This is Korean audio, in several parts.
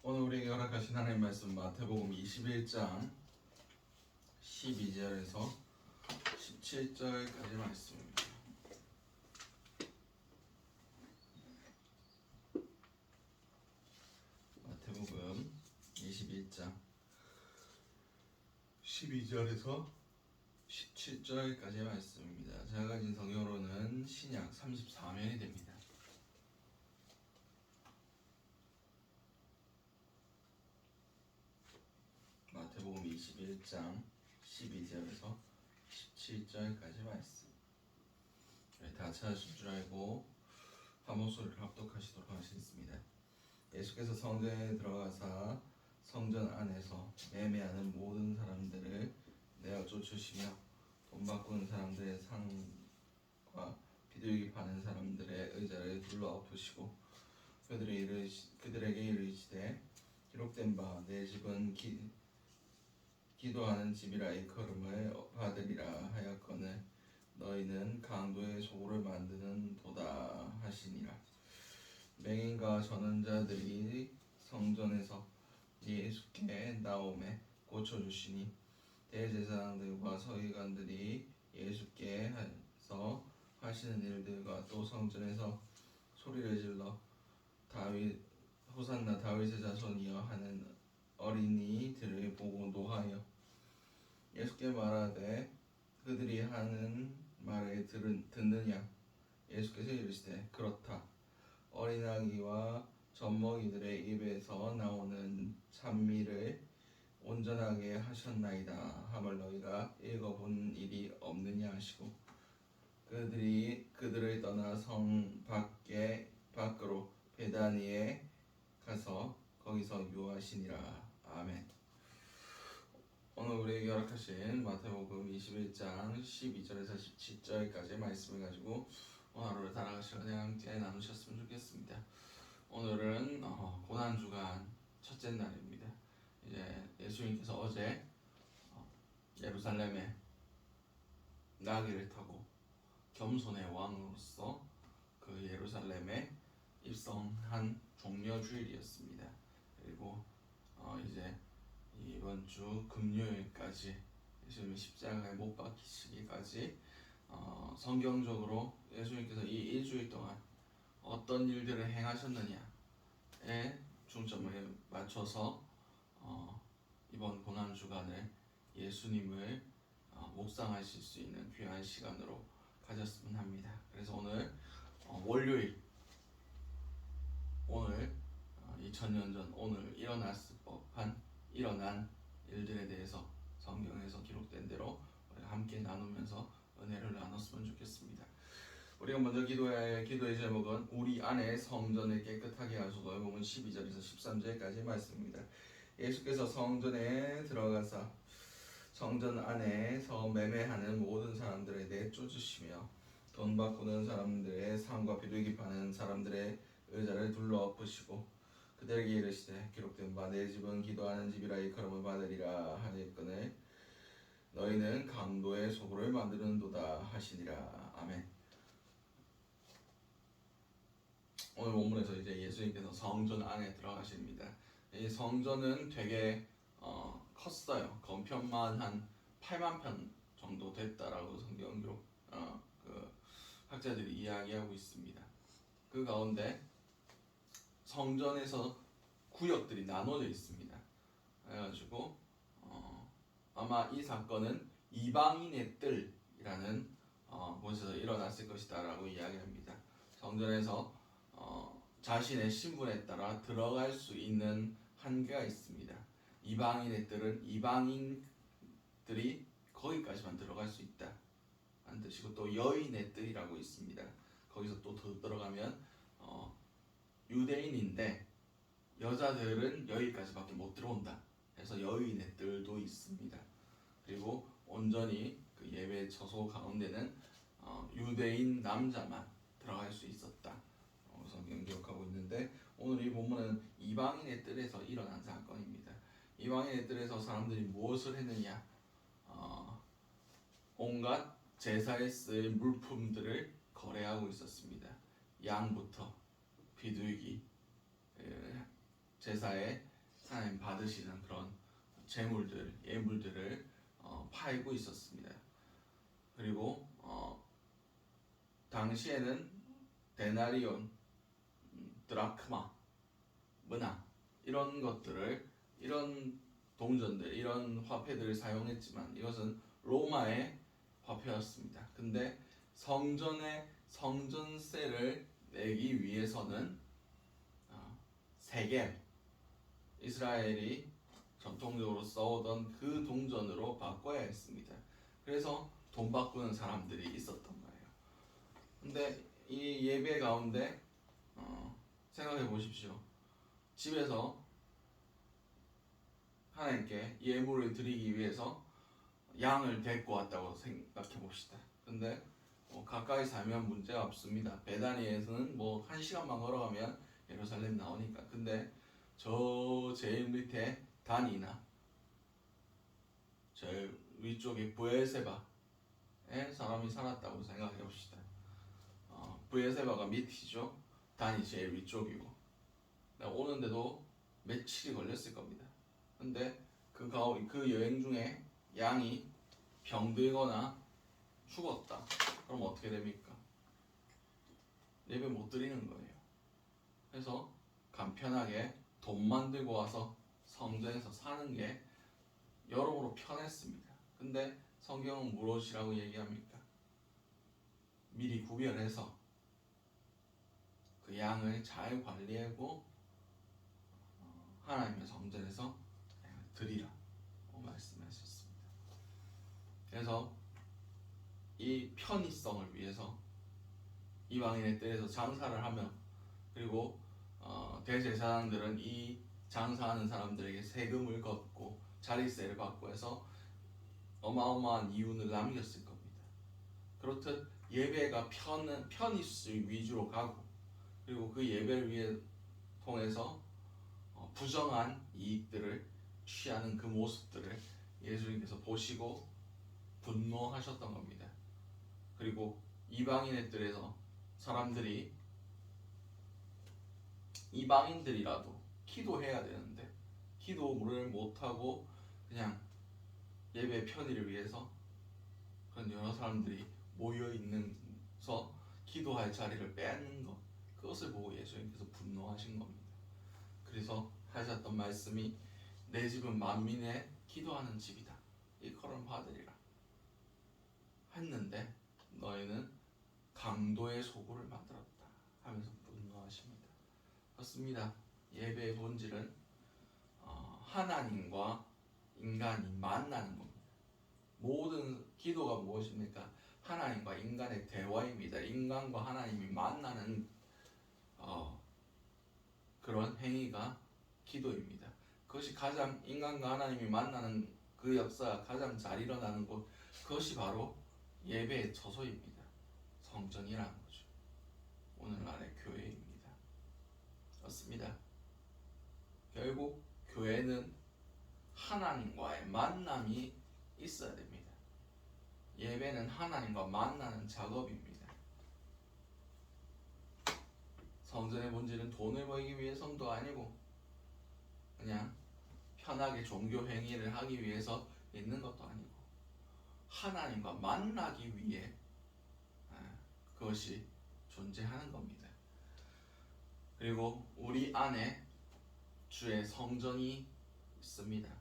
오늘 우리에게 허락하신 하나님의 말씀 마태복음 21장 12절에서 17절까지 말씀입니다. 마태복음 21장 12절에서 17절까지 말씀입니다. 제가 가진 성경으로는 신약 34면이 됩니다. 마태복음 21장 12절에서 17절까지 말씀. 다 찾으실 줄 알고 한 목소리를 합독하시도록 하겠습니다. 예수께서 성전에 들어가사 성전 안에서 매매하는 모든 사람들을 내어 쫓으시며 돈 바꾸는 사람들의 상과 비둘기 파는 사람들의 의자를 둘러 엎으시고 그들에게 이르시되 기록된 바 내 집은 기도하는 집이라 일컬음을 받으리라 하였거늘 너희는 강도의 소굴을 만드는 도다 하시니라. 맹인과 전원자들이 성전에서 예수께 나오매 고쳐주시니 대제사장들과 서기관들이 예수께 해서 하시는 일들과 또 성전에서 소리를 질러 다윗 호산나 다윗의 자손이여 하는 어린이들을 보고 노하여 예수께 말하되 그들이 하는 말을 듣느냐. 예수께서 이르시되 그렇다. 어린아기와 젖먹이들의 입에서 나오는 찬미를 온전하게 하셨나이다 함을 너희가 읽어본 일이 없느냐 하시고 그들을 떠나 성 밖으로 베다니에 가서 거기서 유하시니라. 아멘. 오늘 우리에게 허락하신 마태복음 21장 12절에서 17절까지의 말씀을 가지고 오늘 하루를 살아가시는 은혜 함께 나누셨으면 좋겠습니다. 오늘은 고난주간 첫째 날입니다. 이제 예수님께서 어제 예루살렘에 나귀를 타고 겸손의 왕으로서 그 예루살렘에 입성한 종려주일이었습니다. 그리고 이제 이번 주 금요일까지 예수님의 십자가에 못 박히시기까지 성경적으로 예수님께서 이 일주일 동안 어떤 일들을 행하셨느냐에 중점을 맞춰서 이번 고난주간을 예수님을 묵상하실 수 있는 귀한 시간으로 가졌으면 합니다. 그래서 오늘 월요일 오늘 2000년 전 오늘 일어났을 법한 일어난 일들에 대해서 성경에서 기록된 대로 함께 나누면서 은혜를 나눴으면 좋겠습니다. 우리가 먼저 기도의 제목은 우리 안에 성전을 깨끗하게 하소서. 본문 12절에서 13절까지 말씀입니다. 예수께서 성전에 들어가사 성전 안에서 매매하는 모든 사람들을 내쫓으시며 돈 바꾸는 사람들의 상과 비둘기 파는 사람들의 의자를 둘러 엎으시고 그들에게 이르시되 기록된 바 내 집은 기도하는 집이라 일컬음을 받으리라 하였거늘 너희는 강도의 소굴을 만드는도다 하시니라. 아멘. 오늘 본문에서 이제 예수님께서 성전 안에 들어가십니다. 이 성전은 되게 컸어요. 건편만 한 8만 편 정도 됐다라고 성경 기록 그 학자들이 이야기하고 있습니다. 그 가운데 성전에서 구역들이 나눠져 있습니다. 그래가지고 아마 이 사건은 이방인의 뜰이라는 곳에서 일어났을 것이다라고 이야기합니다. 성전에서 자신의 신분에 따라 들어갈 수 있는 한계가 있습니다. 이방인의 뜰은 이방인들이 거기까지만 들어갈 수 있다 하는 뜻이고, 또 여인의 뜰이라고 있습니다. 거기서 또 더 들어가면 유대인인데 여자들은 여기까지밖에 못 들어온다 해서 여인의 뜰도 있습니다. 그리고 온전히 그 예배 처소 가운데는 유대인 남자만 들어갈 수 있었다 성경 기록하고 있는데, 오늘 이 본문은 이방인의 뜰에서 일어난 사건입니다. 이방인의 뜰에서 사람들이 무엇을 했느냐, 온갖 제사에 쓰일 물품들을 거래하고 있었습니다. 양부터 비둘기, 제사에 하나님 받으시는 그런 재물들, 예물들을 팔고 있었습니다. 그리고 당시에는 데나리온, 드라크마, 문화 이런 것들을, 이런 동전들, 이런 화폐들을 사용했지만 이것은 로마의 화폐였습니다. 근데 성전의 성전세를 내기 위해서는 세겔, 이스라엘이 전통적으로 써오던 그 동전으로 바꿔야 했습니다. 그래서 돈 바꾸는 사람들이 있었던 거예요. 근데 이 예배 가운데 생각해 보십시오. 집에서 하나님께 예물을 드리기 위해서 양을 데리고 왔다고 생각해 봅시다. 근데 가까이 살면 문제가 없습니다. 베다니에서는 뭐 1시간만 걸어가면 예루살렘 나오니까. 근데 저 제일 밑에 단이나 저 위쪽에 브에세바에 사람이 살았다고 생각해 봅시다. 브에세바가 밑이죠. 단이 제일 위쪽이고 오는데도 며칠이 걸렸을 겁니다. 근데 그 여행 중에 양이 병들거나 죽었다. 그럼 어떻게 됩니까? 예배 못 드리는 거예요. 그래서 간편하게 돈만 들고 와서 성전에서 사는 게 여러모로 편했습니다. 근데 성경은 무엇이라고 얘기합니까? 미리 구별해서 그 양을 잘 관리하고 하나님의 성전에서 드리라고 말씀하셨습니다. 그래서 이 편의성을 위해서 이방인의 뜰에서 장사를 하며, 그리고 대제사장들은 이 장사하는 사람들에게 세금을 걷고 자리세를 받고 해서 어마어마한 이윤을 남겼을 겁니다. 그렇듯 예배가 편의수 위주로 가고, 그리고 그 예배를 통해서 부정한 이익들을 취하는 그 모습들을 예수님께서 보시고 분노하셨던 겁니다. 그리고 이방인의 뜰에서 사람들이, 이방인들이라도 기도해야 되는데 기도를 못하고 그냥 예배 편의를 위해서 그런 여러 사람들이 모여있는서 기도할 자리를 빼앗는 것, 그것을 보고 예수님께서 분노하신 겁니다. 그래서 하셨던 말씀이 내 집은 만민의 기도하는 집이다, 일컬음 받으리라 했는데 너희는 강도의 소굴을 만들었다 하면서 분노하십니다. 그렇습니다. 예배의 본질은 하나님과 인간이 만나는 겁니다. 모든 기도가 무엇입니까? 하나님과 인간의 대화입니다. 인간과 하나님이 만나는 그런 행위가 기도입니다. 그것이 가장, 인간과 하나님이 만나는 그 역사가 가장 잘 일어나는 곳, 그것이 바로 예배의 처소입니다. 성전이라는 거죠. 오늘날의 교회입니다. 그렇습니다. 결국 교회는 하나님과의 만남이 있어야 됩니다. 예배는 하나님과 만나는 작업입니다. 성전의 본질은 돈을 벌기 위해서도 아니고 그냥 편하게 종교 행위를 하기 위해서 있는 것도 아니고 하나님과 만나기 위해 그것이 존재하는 겁니다. 그리고 우리 안에 주의 성전이 있습니다.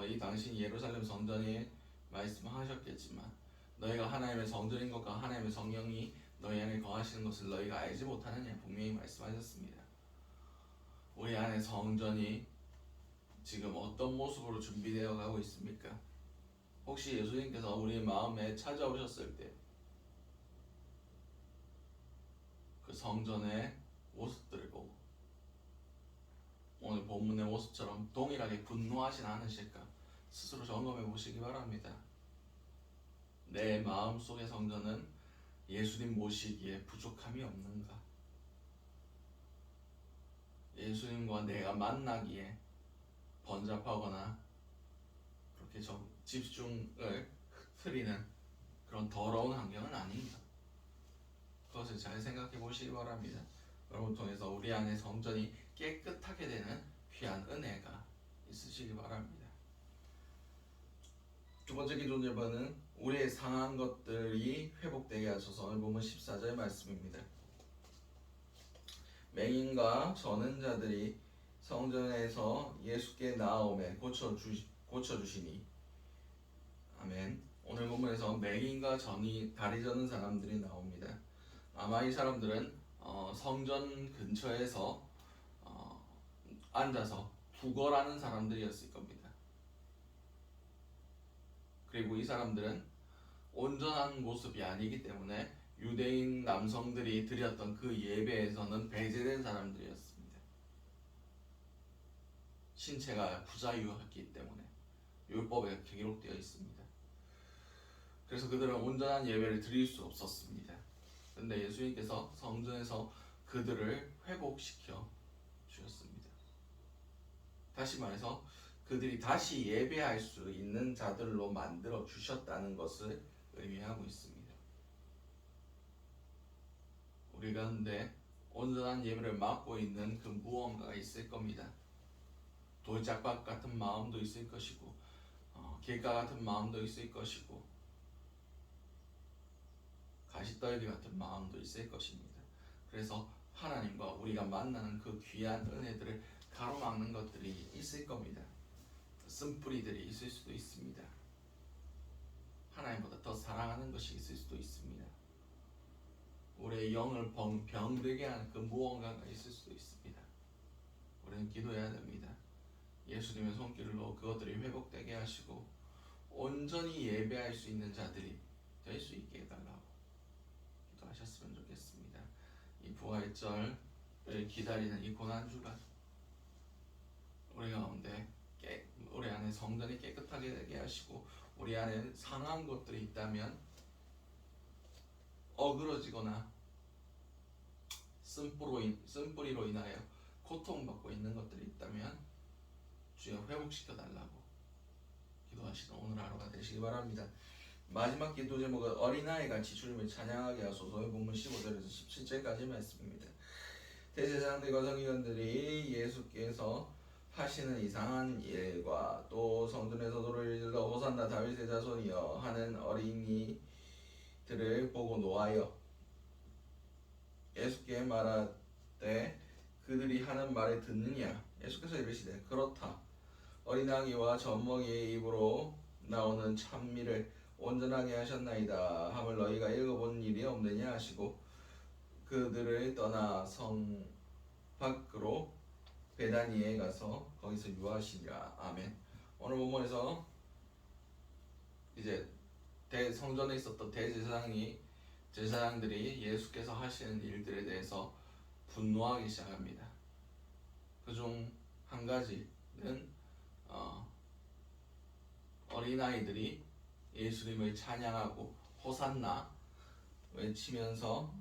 이 당시 예루살렘 성전이 말씀하셨겠지만 너희가 하나님의 성전인 것과 하나님의 성령이 너희 안에 거하시는 것을 너희가 알지 못하느냐 분명히 말씀하셨습니다. 우리 안에 성전이 지금 어떤 모습으로 준비되어 가고 있습니까? 혹시 예수님께서 우리 마음에 찾아오셨을 때 그 성전의 모습들을 보고 오늘 본문의 모습처럼 동일하게 분노하진 않으실까 스스로 점검해 보시기 바랍니다. 내 마음속의 성전은 예수님 모시기에 부족함이 없는가? 예수님과 내가 만나기에 번잡하거나 그렇게 집중을 흐트리는 그런 더러운 환경은 아닌가? 그것을 잘 생각해 보시기 바랍니다. 여러분 통해서 우리 안에 성전이 깨끗하게 되는 귀한 은혜가 있으시기 바랍니다. 두 번째 기도 제목은 우리의 상한 것들이 회복되게 하소서. 오늘 보면 14절 말씀입니다. 맹인과 저는 자들이 성전에서 예수께 나아오매 고쳐주시니. 아멘. 오늘 본문에서 맹인과 다리 저는 사람들이 나옵니다. 아마 이 사람들은 성전 근처에서 앉아서 구걸하는 사람들이었을 겁니다. 그리고 이 사람들은 온전한 모습이 아니기 때문에 유대인 남성들이 드렸던 그 예배에서는 배제된 사람들이었습니다. 신체가 부자유했기 때문에 율법에 기록되어 있습니다. 그래서 그들은 온전한 예배를 드릴 수 없었습니다. 그런데 예수님께서 성전에서 그들을 회복시켜 주셨습니다. 다시 말해서 그들이 다시 예배할 수 있는 자들로 만들어 주셨다는 것을 의미하고 있습니다. 우리 가운데 온전한 예배를 맡고 있는 그 무언가가 있을 겁니다. 돌짝밭 같은 마음도 있을 것이고 길가 같은 마음도 있을 것이고 가시떨기 같은 마음도 있을 것입니다. 그래서 하나님과 우리가 만나는 그 귀한 은혜들을 가로막는 것들이 있을 겁니다. 쓴뿌리들이 있을 수도 있습니다. 하나님보다 더 사랑하는 것이 있을 수도 있습니다. 우리의 영을 병들게 하는 그 무언가가 있을 수도 있습니다. 우리는 기도해야 됩니다. 예수님의 손길로 그것들이 회복되게 하시고 온전히 예배할 수 있는 자들이 될 수 있게 해달라고 기도하셨으면 좋겠습니다. 이 부활절을 기다리는 이 고난주간 우리 가운데 우리 안에 성전이 깨끗하게 되게 하시고 우리 안에 상한 것들이 있다면 어그러지거나 쓴뿌리로 인하여 고통받고 있는 것들이 있다면 주여 회복시켜 달라고 기도하시는 오늘 하루가 되시기 바랍니다. 마지막 기도 제목은 어린아이 같이 주님을 찬양하게 하소서. 본문 15절에서 17절까지 말씀입니다. 대제사장들과 서기관들이 예수께서 하시는 이상한 일과 또 성전에서 노를 질러 호산나 다윗의 자손이여 하는 어린이들을 보고 노하여 예수께 말하되 그들이 하는 말에 듣느냐. 예수께서 이르시되 그렇다. 어린아기와 젖먹이의 입으로 나오는 찬미를 온전하게 하셨나이다 함을 너희가 읽어본 일이 없느냐 하시고 그들을 떠나 성 밖으로 베다니에 가서 거기서 유하시니라. 아멘. 오늘 본문에서 이제 성전에 있었던 제사장들이 예수께서 하시는 일들에 대해서 분노하기 시작합니다. 그중 한 가지는 어린아이들이 예수님을 찬양하고 호산나 외치면서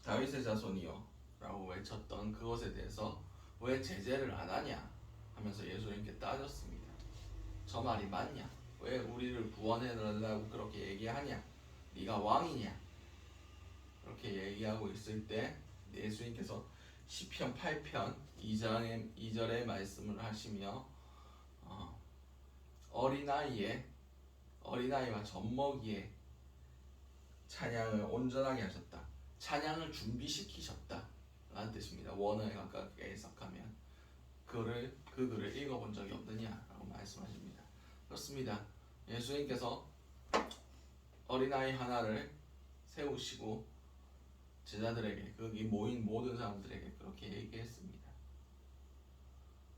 다윗의 자손이여 라고 외쳤던 그것에 대해서 왜 제재를 안 하냐 하면서 예수님께 따졌습니다. 저 말이 맞냐? 왜 우리를 구원해 달라고 그렇게 얘기하냐? 네가 왕이냐? 그렇게 얘기하고 있을 때 예수님께서 시편 8편 2절의 말씀을 하시며 어린아이와 젖먹이의 찬양을 온전하게 하셨다. 찬양을 준비시키셨다 라는 뜻입니다. 원어에 가깝게 해석하면 그 글을 읽어본 적이 없느냐라고 말씀하십니다. 그렇습니다. 예수님께서 어린아이 하나를 세우시고 제자들에게 거기 모인 모든 사람들에게 그렇게 얘기했습니다.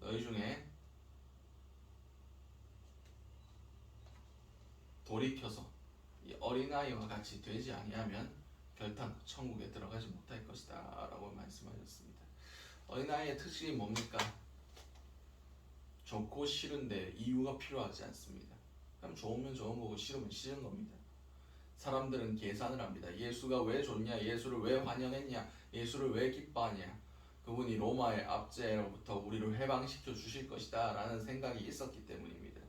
너희 중에 돌이켜서 이 어린아이와 같이 되지 아니하면 결탄 천국에 들어가지 못할 것이다 라고 말씀하셨습니다. 어린아이의 특징이 뭡니까? 좋고 싫은데 이유가 필요하지 않습니다. 그럼 좋으면 좋은 거고 싫으면 싫은 겁니다. 사람들은 계산을 합니다. 예수가 왜 좋냐? 예수를 왜 환영했냐? 예수를 왜 기뻐하냐? 그분이 로마의 압제로부터 우리를 해방시켜 주실 것이다 라는 생각이 있었기 때문입니다.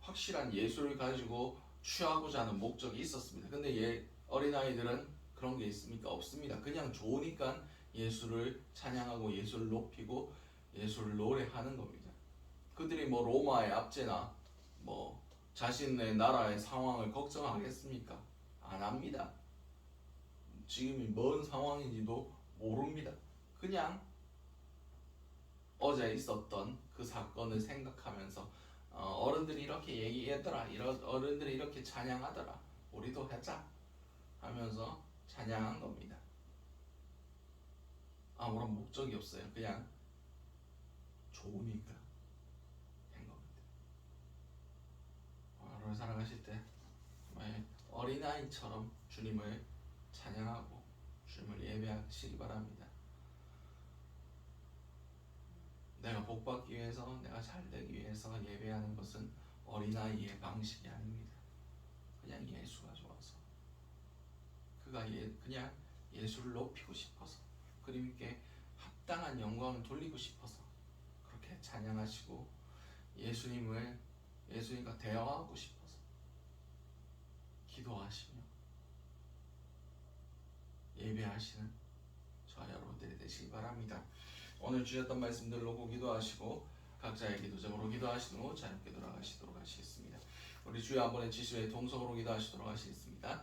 확실한 예수를 가지고 취하고자 하는 목적이 있었습니다. 근데 어린아이들은 그런 게 있습니까? 없습니다. 그냥 좋으니까 예수를 찬양하고 예수를 높이고 예수를 노래하는 겁니다. 그들이 뭐 로마의 압제나 뭐 자신의 나라의 상황을 걱정하겠습니까? 안 합니다. 지금이 뭔 상황인지도 모릅니다. 그냥 어제 있었던 그 사건을 생각하면서 어른들이 이렇게 얘기했더라, 어른들이 이렇게 찬양하더라, 우리도 하자 하면서 찬양한 겁니다. 아무런 목적이 없어요. 그냥 좋으니까 한 겁니다. 하루를 살아가실 때 정말 어린아이처럼 주님을 찬양하고 주님을 예배하시기 바랍니다. 내가 복받기 위해서, 내가 잘되기 위해서 예배하는 것은 어린아이의 방식이 아닙니다. 그냥 예수가 좋아서, 그냥 예수를 높이고 싶어서, 그님께 합당한 영광을 돌리고 싶어서 그렇게 찬양하시고 예수님과 대화하고 싶어서 기도하시며 예배하시는 저와 여러분들이 되시기 바랍니다. 오늘 주셨던 말씀들 놓고 기도하시고 각자의 기도 제목으로 기도하신 후 자유롭게 돌아가시도록 하시겠습니다. 우리 주여 한번 지수의 동성으로 기도하시도록 하시겠습니다.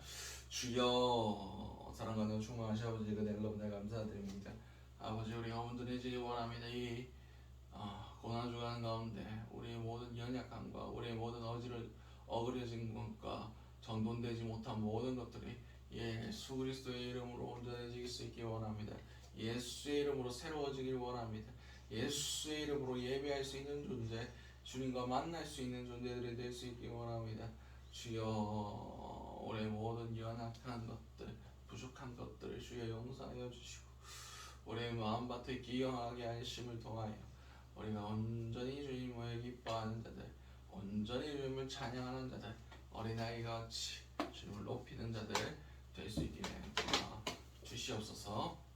주여, 사랑과 은혜가 충만하신 아버지, 그대를 너무 감사드립니다. 아버지, 우리 영혼들이지기 원합니다. 이 고난 주간 가운데 우리의 모든 연약함과 우리의 모든 어그려진 것과 정돈되지 못한 모든 것들이 예수 그리스도의 이름으로 온전해질 수 있기 원합니다. 예수의 이름으로 새로워지길 원합니다. 예수의 이름으로 예배할 수 있는 존재, 주님과 만날 수 있는 존재들이 될 수 있기 원합니다. 주여, 우리의 모든 연약한 것들, 부족한 것들을 주여 용서하여 주시고 우리의 마음밭을 기영하게 하심을 통하여 우리가 온전히 주님을 기뻐하는 자들, 온전히 주님을 찬양하는 자들, 어린아이가 같이 주님을 높이는 자들 될 수 있게 주시옵소서.